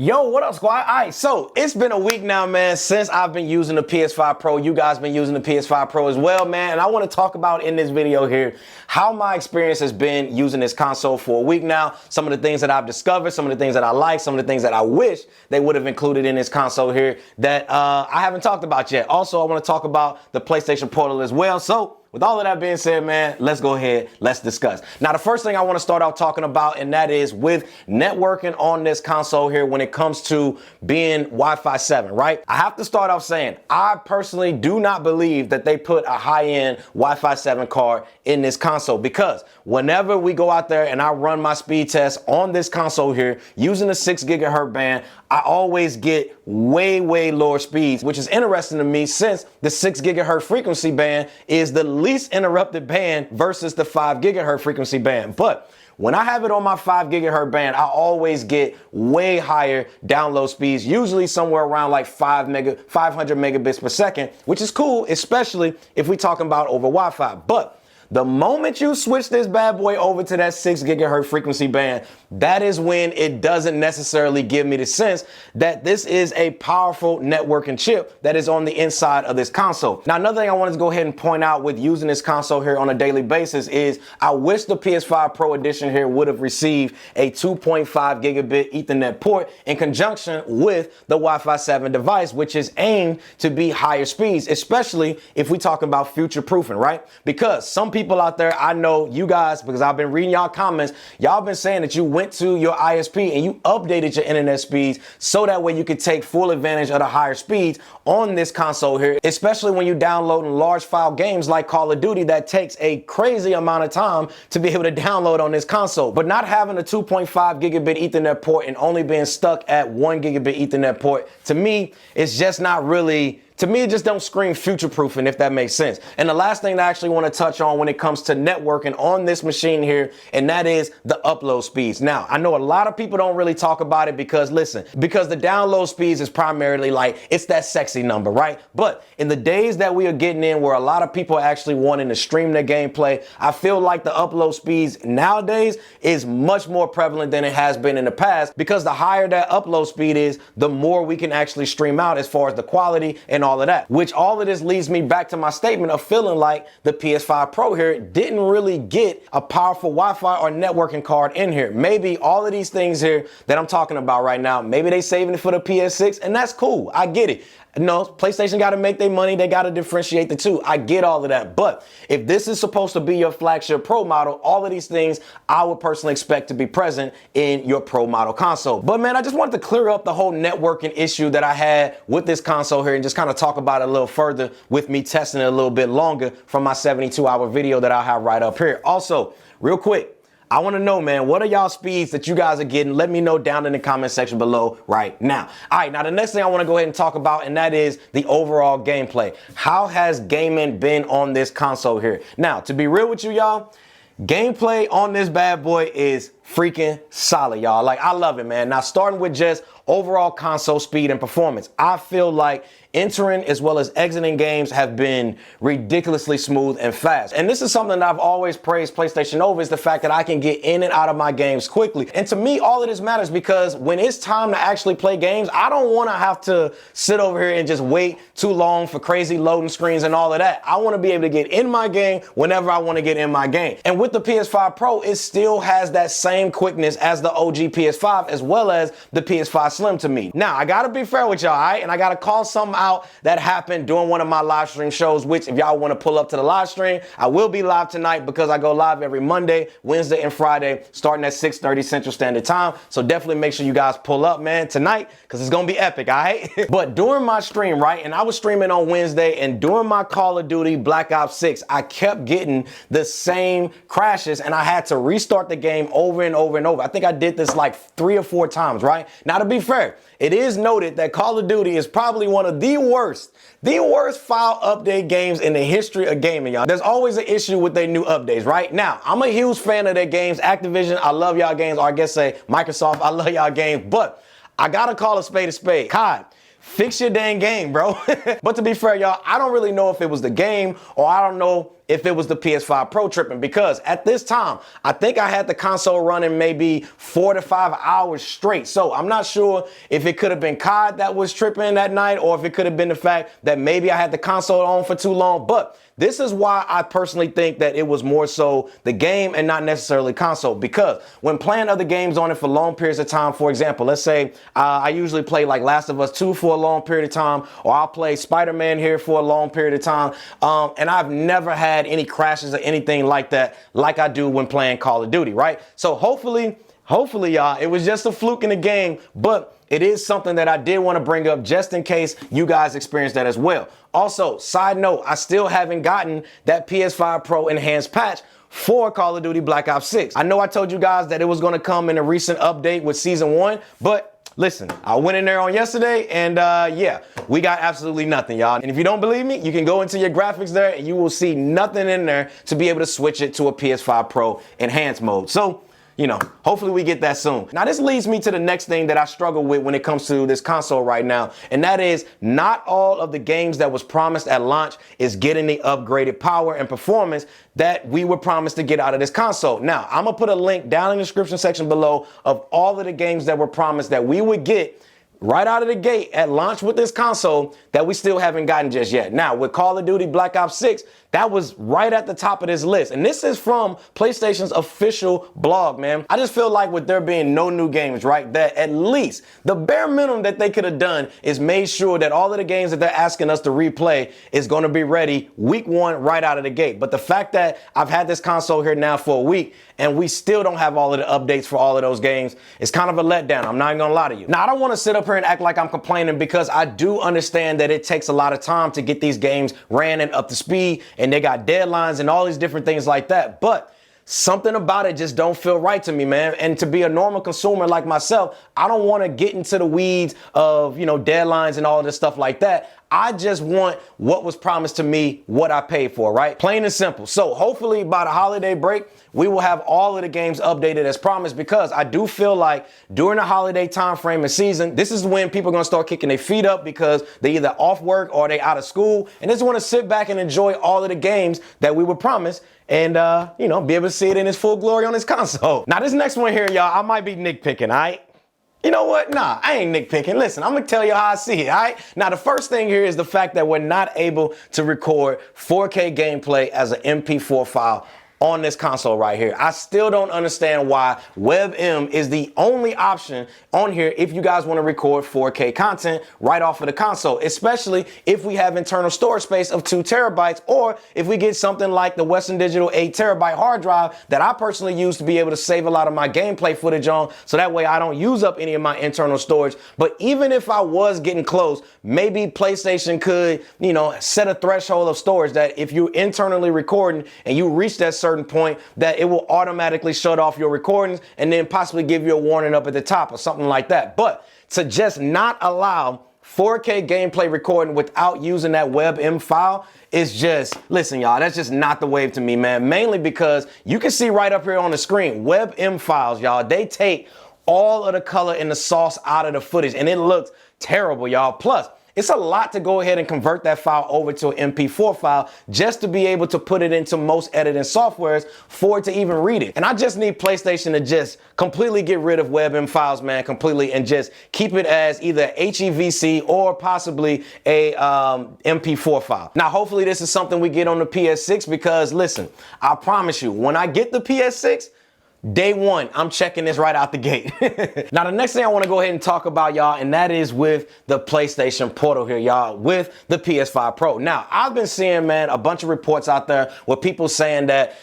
Yo, what up, squad? All right, so it's been a week now, man, since I've been using the PS5 Pro. You guys been using the PS5 Pro as well, man. And I want to talk about in this video here how my experience has been using this console for a week now. Some of the things that I've discovered, some of the things that I like, some of the things that I wish they would have included in this console here that I haven't talked about yet. Also, I want to talk about the PlayStation Portal as well. So with all of that being said, man, let's go ahead, let's discuss. Now, the first thing I want to start out talking about, and that is with networking on this console here when it comes to being Wi-Fi 7, right? I have to start off saying, I personally do not believe that they put a high-end Wi-Fi 7 card in this console, because whenever we go out there and I run my speed test on this console here using the 6 gigahertz band, I always get way lower speeds, which is interesting to me since the 6 gigahertz frequency band is the least interrupted band versus the 5 gigahertz frequency band. But when I have it on my 5 gigahertz band, I always get way higher download speeds, usually somewhere around like 500 megabits per second, which is cool, especially if we're talking about over Wi-Fi. But the moment you switch this bad boy over to that 6 gigahertz frequency band, that is when it doesn't necessarily give me the sense that this is a powerful networking chip that is on the inside of this console. Now, another thing I wanted to go ahead and point out with using this console here on a daily basis is I wish the PS5 Pro Edition here would have received a 2.5 gigabit Ethernet port in conjunction with the Wi-Fi 7 device, which is aimed to be higher speeds, especially if we talk about future proofing, right? Because some people out there, I know you guys, because I've been reading y'all comments, y'all been saying that you went to your ISP and you updated your internet speeds so that way you could take full advantage of the higher speeds on this console here, especially when you downloading large file games like Call of Duty that takes a crazy amount of time to be able to download on this console. But not having a 2.5 gigabit Ethernet port and only being stuck at 1 gigabit Ethernet port, to me, it's just not really, to me, it just don't scream future-proofing, if that makes sense. And the last thing that I actually want to touch on when it comes to networking on this machine here, and that is the upload speeds. Now, I know a lot of people don't really talk about it because, listen, because the download speeds is primarily like, it's that sexy number, right? But in the days that we are getting in where a lot of people are actually wanting to stream their gameplay, I feel like the upload speeds nowadays is much more prevalent than it has been in the past, because the higher that upload speed is, the more we can actually stream out as far as the quality and all of that, which all of this leads me back to my statement of feeling like the PS5 Pro here didn't really get a powerful Wi-Fi or networking card in here. Maybe all of these things here that I'm talking about right now, maybe they saving it for the PS6, and that's cool. I get it. No, PlayStation got to make their money. They got to differentiate the two. I get all of that. But if this is supposed to be your flagship Pro model, all of these things I would personally expect to be present in your Pro model console. But man, I just wanted to clear up the whole networking issue that I had with this console here and just kind of talk about it a little further with me testing it a little bit longer from my 72-hour video that I'll have right up here. Also, real quick, I want to know, man, what are y'all speeds that you guys are getting? Let me know down in the comment section below right now. All right, now the next thing I want to go ahead and talk about, and that is the overall gameplay. How has gaming been on this console here? Now, to be real with you, y'all, gameplay on this bad boy is freaking solid, y'all. Like, I love it, man. Now, starting with just overall console speed and performance, I feel like entering as well as exiting games have been ridiculously smooth and fast. And this is something that I've always praised PlayStation over, is the fact that I can get in and out of my games quickly. And to me, all of this matters because when it's time to actually play games, I don't want to have to sit over here and just wait too long for crazy loading screens and all of that. I want to be able to get in my game whenever I want to get in my game. And with the PS5 Pro, it still has that same quickness as the OG PS5 as well as the PS5 Slim to me. Now, I got to be fair with y'all, all right? And I got to call something out that happened during one of my live stream shows, which if y'all want to pull up to the live stream, I will be live tonight because I go live every Monday, Wednesday, and Friday starting at 6:30 Central Standard Time. So definitely make sure you guys pull up, man, tonight because it's going to be epic, all right? But during my stream, right, and I was streaming on Wednesday, and during my Call of Duty Black Ops 6, I kept getting the same crashes and I had to restart the game over and over and over. I think I did this like 3 or 4 times, right? Now, to be fair, it is noted that Call of Duty is probably one of the worst file update games in the history of gaming, y'all. There's always an issue with their new updates, right? Now, I'm a huge fan of their games. Activision, I love y'all games, or I guess say Microsoft, I love y'all games, but I gotta call a spade a spade. CKid, fix your dang game, bro. But to be fair, y'all, I don't really know if it was the game or I don't know if it was the PS5 Pro tripping, because at this time, I think I had the console running maybe 4 to 5 hours straight. So I'm not sure if it could have been COD that was tripping that night, or if it could have been the fact that maybe I had the console on for too long. But this is why I personally think that it was more so the game and not necessarily console, because when playing other games on it for long periods of time, for example, let's say I usually play like Last of Us 2 for a long period of time, or I'll play Spider-Man here for a long period of time, and I've never had any crashes or anything like that like I do when playing Call of Duty, right? So hopefully y'all, it was just a fluke in the game, but it is something that I did want to bring up just in case you guys experienced that as well. Also, side note, I still haven't gotten that PS5 Pro enhanced patch for Call of Duty Black Ops 6. I know I told you guys that it was going to come in a recent update with Season 1, but listen, I went in there on yesterday and yeah, we got absolutely nothing, y'all. And if you don't believe me, you can go into your graphics there and you will see nothing in there to be able to switch it to a PS5 Pro enhanced mode. So, you know, hopefully we get that soon. Now, this leads me to the next thing that I struggle with when it comes to this console right now, and that is not all of the games that was promised at launch is getting the upgraded power and performance that we were promised to get out of this console. Now, I'm gonna put a link down in the description section below of all of the games that were promised that we would get right out of the gate at launch with this console that we still haven't gotten just yet. Now, with Call of Duty Black Ops 6, that was right at the top of this list. And this is from PlayStation's official blog, man. I just feel like with there being no new games, right, that at least the bare minimum that they could have done is made sure that all of the games that they're asking us to replay is going to be ready week 1 right out of the gate. But the fact that I've had this console here now for a week and we still don't have all of the updates for all of those games, it's kind of a letdown. I'm not even gonna lie to you. Now, I don't want to sit up here and act like I'm complaining, because I do understand that it takes a lot of time to get these games ran and up to speed, and they got deadlines and all these different things like that. But something about it just don't feel right to me, man. And to be a normal consumer like myself, I don't want to get into the weeds of, you know, deadlines and all this stuff like that. I just want what was promised to me, what I paid for, right? Plain and simple. So hopefully by the holiday break, we will have all of the games updated as promised, because I do feel like during the holiday time frame and season, this is when people are going to start kicking their feet up because they either off work or they out of school, and they just want to sit back and enjoy all of the games that we were promised and, you know, be able to see it in its full glory on this console. Now, this next one here, y'all, I might be nitpicking, all right? You know what? Nah, I ain't nitpicking. Listen, I'm gonna tell you how I see it, all right? Now, the first thing here is the fact that we're not able to record 4K gameplay as an MP4 file on this console right here. I still don't understand why WebM is the only option on here if you guys want to record 4K content right off of the console, especially if we have internal storage space of 2 terabytes, or if we get something like the Western Digital 8 terabyte hard drive that I personally use to be able to save a lot of my gameplay footage on, so that way I don't use up any of my internal storage. But even if I was getting close, maybe PlayStation could, you know, set a threshold of storage that if you're internally recording and you reach that certain point, that it will automatically shut off your recordings and then possibly give you a warning up at the top or something like that. But to just not allow 4K gameplay recording without using that WebM file is just, listen, y'all, that's just not the wave to me, man. Mainly because you can see right up here on the screen, WebM files, y'all, they take all of the color and the sauce out of the footage, and it looks terrible, y'all. Plus, it's a lot to go ahead and convert that file over to an MP4 file just to be able to put it into most editing softwares for it to even read it. And I just need PlayStation to just completely get rid of WebM files, man, completely, and just keep it as either HEVC or possibly a MP4 file. Now, hopefully this is something we get on the PS6, because listen, I promise you, when I get the PS6, Day 1, I'm checking this right out the gate. Now, the next thing I want to go ahead and talk about, y'all, and that is with the PlayStation Portal here, y'all, with the PS5 Pro. Now, I've been seeing, man, a bunch of reports out there with people saying that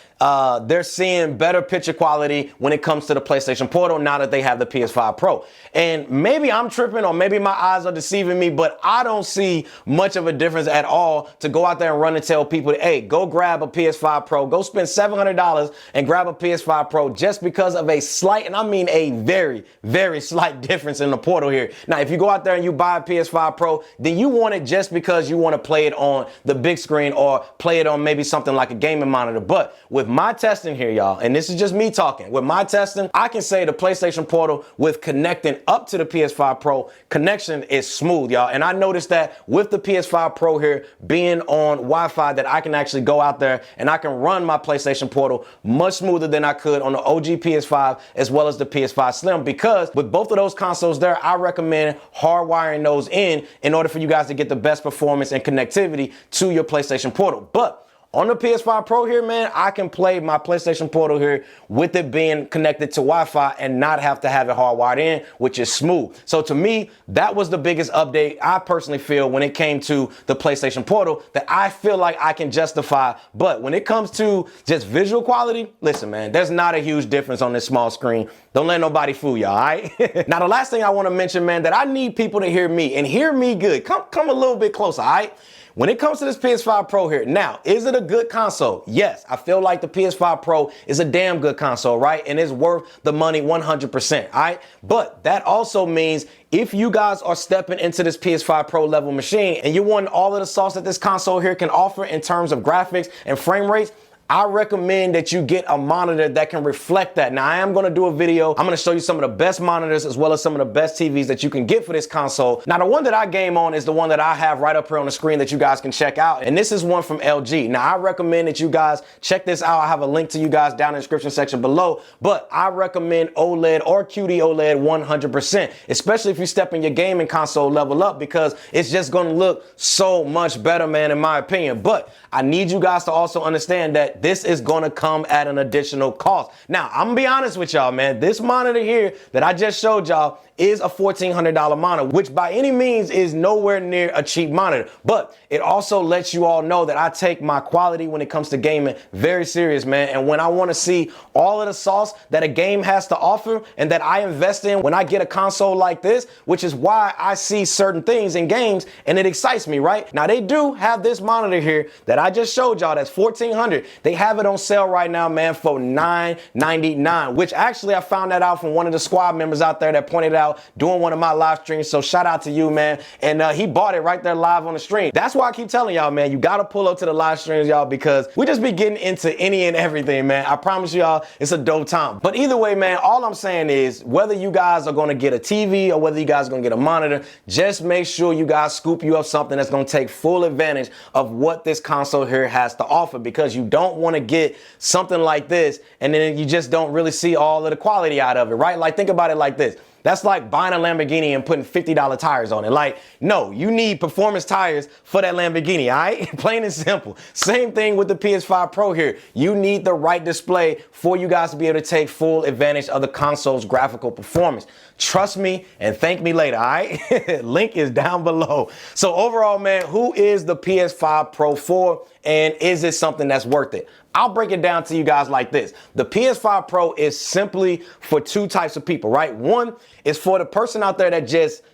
they're seeing better picture quality when it comes to the PlayStation Portal now that they have the PS5 Pro. And maybe I'm tripping, or maybe my eyes are deceiving me, but I don't see much of a difference at all to go out there and run and tell people, hey, go grab a PS5 Pro, go spend $700 and grab a PS5 Pro, just because of a slight, and I mean a very, very slight difference in the Portal here. Now, if you go out there and you buy a PS5 Pro, then you want it just because you want to play it on the big screen or play it on maybe something like a gaming monitor. But with with my testing here, y'all, and this is just me talking, with my testing, I can say the PlayStation Portal with connecting up to the PS5 Pro, connection is smooth, y'all. And I noticed that with the PS5 Pro here being on Wi-Fi, that I can actually go out there and I can run my PlayStation Portal much smoother than I could on the OG PS5 as well as the PS5 Slim, because with both of those consoles there, I recommend hardwiring those in order for you guys to get the best performance and connectivity to your PlayStation Portal. But on the PS5 Pro here, man, I can play my PlayStation Portal here with it being connected to Wi-Fi and not have to have it hardwired in, which is smooth. So to me, that was the biggest update I personally feel when it came to the PlayStation Portal that I feel like I can justify. But when it comes to just visual quality, listen, man, there's not a huge difference on this small screen. Don't let nobody fool y'all, all right? Now, the last thing I want to mention, man, that I need people to hear me and hear me good. Come a little bit closer, all right? When it comes to this PS5 Pro here, now, is it a good console? Yes, I feel like the PS5 Pro is a damn good console, right? And it's worth the money 100%, all right? But that also means if you guys are stepping into this PS5 Pro level machine and you want all of the sauce that this console here can offer in terms of graphics and frame rates, I recommend that you get a monitor that can reflect that. Now, I am going to do a video. I'm going to show you some of the best monitors as well as some of the best TVs that you can get for this console. Now, the one that I game on is the one that I have right up here on the screen that you guys can check out. And this is one from LG. Now, I recommend that you guys check this out. I have a link to you guys down in the description section below. But I recommend OLED or QD OLED 100%, especially if you step in your gaming console level up, because it's just going to look so much better, man, in my opinion. But I need you guys to also understand that this is going to come at an additional cost. Now, I'm gonna be honest with y'all, man. This monitor here that I just showed y'all is a $1,400 monitor, which by any means is nowhere near a cheap monitor. But it also lets you all know that I take my quality when it comes to gaming very serious, man. And when I want to see all of the sauce that a game has to offer and that I invest in when I get a console like this, which is why I see certain things in games and it excites me, right? Now, they do have this monitor here that I just showed y'all that's $1,400. They have it on sale right now, man, for $9.99, which actually I found that out from one of the squad members out there that pointed out doing one of my live streams. So shout out to you, man. And he bought it right there live on the stream. That's why I keep telling y'all, man, you got to pull up to the live streams, y'all, because we just be getting into any and everything, man. I promise y'all it's a dope time. But either way, man, all I'm saying is whether you guys are going to get a TV or whether you guys are going to get a monitor, just make sure you guys scoop you up something that's going to take full advantage of what this console here has to offer, because you don't want to get something like this and then you just don't really see all of the quality out of it, right? Like, think about it like this. That's like buying a Lamborghini and putting $50 tires on it. Like, no, you need performance tires for that Lamborghini, all right? Plain and simple. Same thing with the PS5 Pro here. You need the right display for you guys to be able to take full advantage of the console's graphical performance. Trust me and thank me later, all right? Link is down below. So overall, man, who is the PS5 Pro for, and is it something that's worth it? I'll break it down to you guys like this. The PS5 Pro is simply for two types of people, right? One is for the person out there that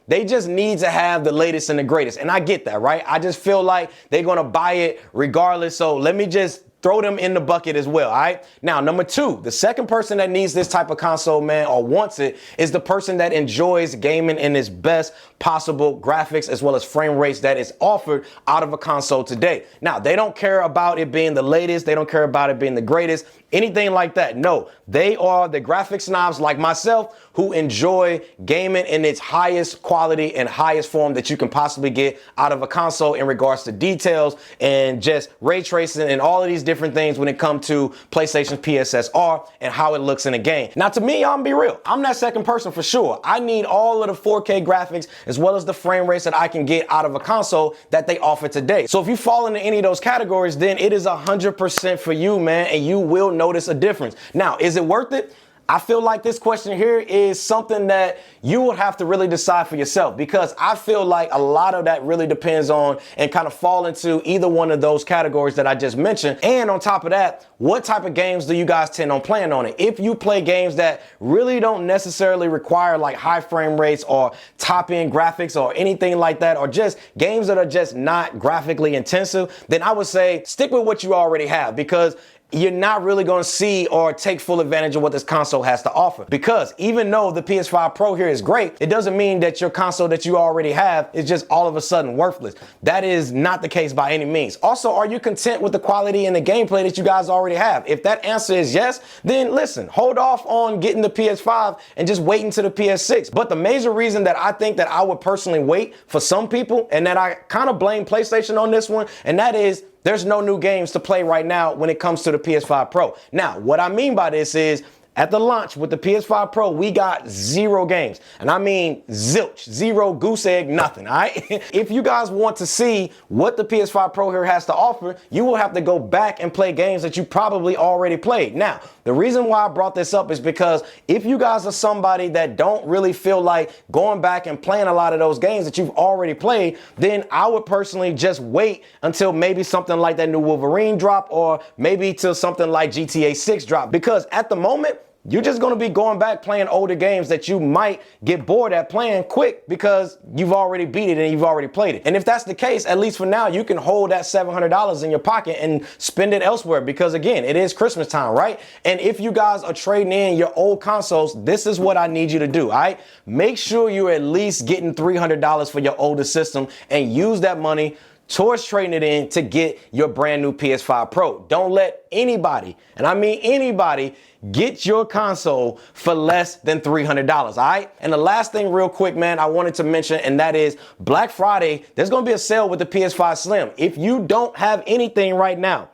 they just need to have the latest and the greatest. And I get that, right? I just feel like they're going to buy it regardless. So let me just throw them in the bucket as well, all right? Now, number two, the second person that needs this type of console, man, or wants it, is the person that enjoys gaming in its best possible graphics as well as frame rates that is offered out of a console today. Now, they don't care about it being the latest. They don't care about it being the greatest, anything like that. No, they are the graphic snobs like myself who enjoy gaming in its highest quality and highest form that you can possibly get out of a console in regards to details and just ray tracing and all of these different things when it comes to PlayStation's PSSR and how it looks in a game. Now, to me, I'm gonna be real. I'm that second person for sure. I need all of the 4K graphics as well as the frame rates that I can get out of a console that they offer today. So if you fall into any of those categories, then it is 100% for you, man, and you will notice a difference. Now, is it worth it? I feel like this question here is something that you would have to really decide for yourself, because I feel like a lot of that really depends on and kind of fall into either one of those categories that I just mentioned. And on top of that, what type of games do you guys tend on playing on it? If you play games that really don't necessarily require like high frame rates or top end graphics or anything like that, or just games that are just not graphically intensive, then I would say stick with what you already have, because you're not really going to see or take full advantage of what this console has to offer. Because even though the PS5 Pro here is great, it doesn't mean that your console that you already have is just all of a sudden worthless. That is not the case by any means. Also, are you content with the quality and the gameplay that you guys already have? If that answer is yes, then listen, hold off on getting the PS5 and just wait until the PS6. But the major reason that I think that I would personally wait for some people, and that I kind of blame PlayStation on this one, and that is there's no new games to play right now when it comes to the PS5 Pro. Now, what I mean by this is, at the launch with the PS5 Pro, we got 0 games. And I mean zilch, 0, goose egg, nothing, all right? If you guys want to see what the PS5 Pro here has to offer, you will have to go back and play games that you probably already played. Now, the reason why I brought this up is because if you guys are somebody that don't really feel like going back and playing a lot of those games that you've already played, then I would personally just wait until maybe something like that new Wolverine drop, or maybe till something like GTA 6 drop. Because at the moment, you're just going to be going back playing older games that you might get bored at playing quick because you've already beat it and you've already played it. And if that's the case, at least for now, you can hold that $700 in your pocket and spend it elsewhere, because again, it is Christmas time, right? And if you guys are trading in your old consoles, this is what I need you to do, all right? Make sure you're at least getting $300 for your older system and use that money towards trading it in to get your brand new PS5 Pro. Don't let anybody, and I mean anybody, get your console for less than $300, all right? And the last thing real quick, man, I wanted to mention, and that is Black Friday, there's gonna be a sale with the PS5 Slim. If you don't have anything right now,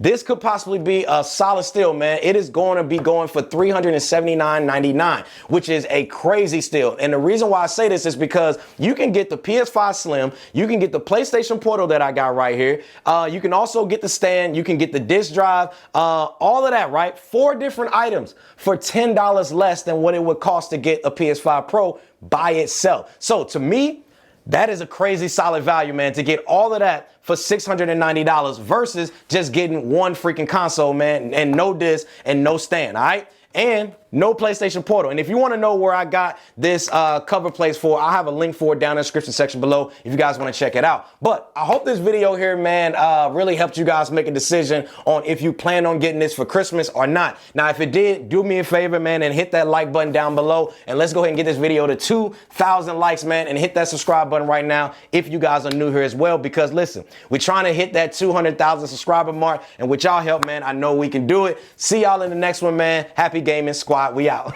this could possibly be a solid steal, man. It is going to be going for $379.99, which is a crazy steal. And the reason why I say this is because you can get the PS5 Slim, you can get the PlayStation Portal that I got right here. You can also get the stand, you can get the disc drive, all of that, right? 4 different items for $10 less than what it would cost to get a PS5 Pro by itself. So to me, that is a crazy solid value, man, to get all of that for $690 versus just getting one freaking console, man, and no disc and no stand, all right? And no PlayStation Portal. And if you want to know where I got this cover place for, I have a link for it down in the description section below if you guys want to check it out. But I hope this video here, man, really helped you guys make a decision on if you plan on getting this for Christmas or not. Now, if it did, do me a favor, man, and hit that like button down below. And let's go ahead and get this video to 2,000 likes, man, and hit that subscribe button right now if you guys are new here as well. Because listen, we're trying to hit that 200,000 subscriber mark. And with y'all help, man, I know we can do it. See y'all in the next one, man. Happy gaming, squad. We out.